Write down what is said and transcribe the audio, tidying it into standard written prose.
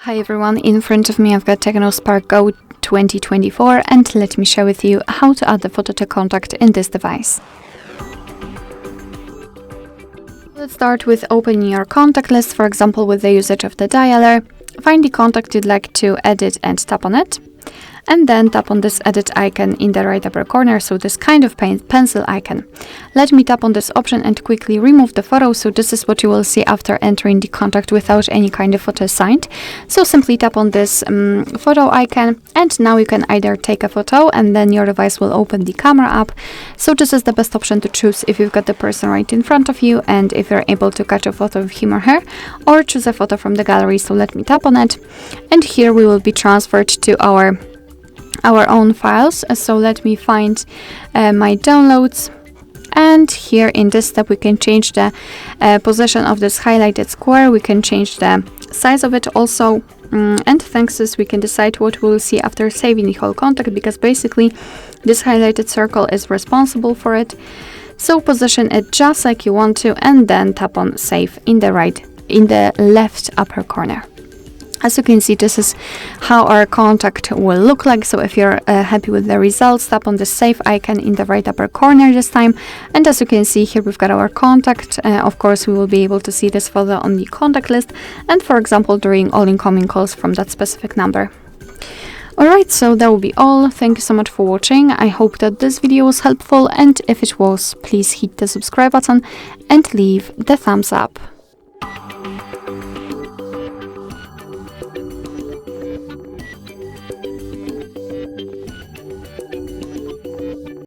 Hi everyone, in front of me I've got Tecno Spark Go 2024 and let me share with you how to add the photo to contact in this device. Let's start with opening your contact list, for example with the usage of the dialer. Find the contact you'd like to edit and tap on it. And then tap on this edit icon in the right upper corner, so this kind of pencil icon. Let me tap on this option and quickly remove the photo, so this is what you will see after entering the contact without any kind of photo assigned. So simply tap on this photo icon, and now you can either take a photo and then your device will open the camera app. So this is the best option to choose if you've got the person right in front of you and if you're able to catch a photo of him or her, or choose a photo from the gallery. So let me tap on it, and here we will be transferred to our own files. So let me find my downloads, and here in this step we can change the position of this highlighted square. We can change the size of it also, and thanks to this we can decide what we'll see after saving the whole contact, because basically this highlighted circle is responsible for it. So position it just like you want to, and then tap on save in the left upper corner. As you can see, this is how our contact will look like. So if you're happy with the results, tap on the save icon in the right upper corner this time. And as you can see here, we've got our contact. Of course, we will be able to see this photo on the contact list, and for example, during all incoming calls from that specific number. Alright, so that will be all. Thank you so much for watching. I hope that this video was helpful, and if it was, please hit the subscribe button and leave the thumbs up.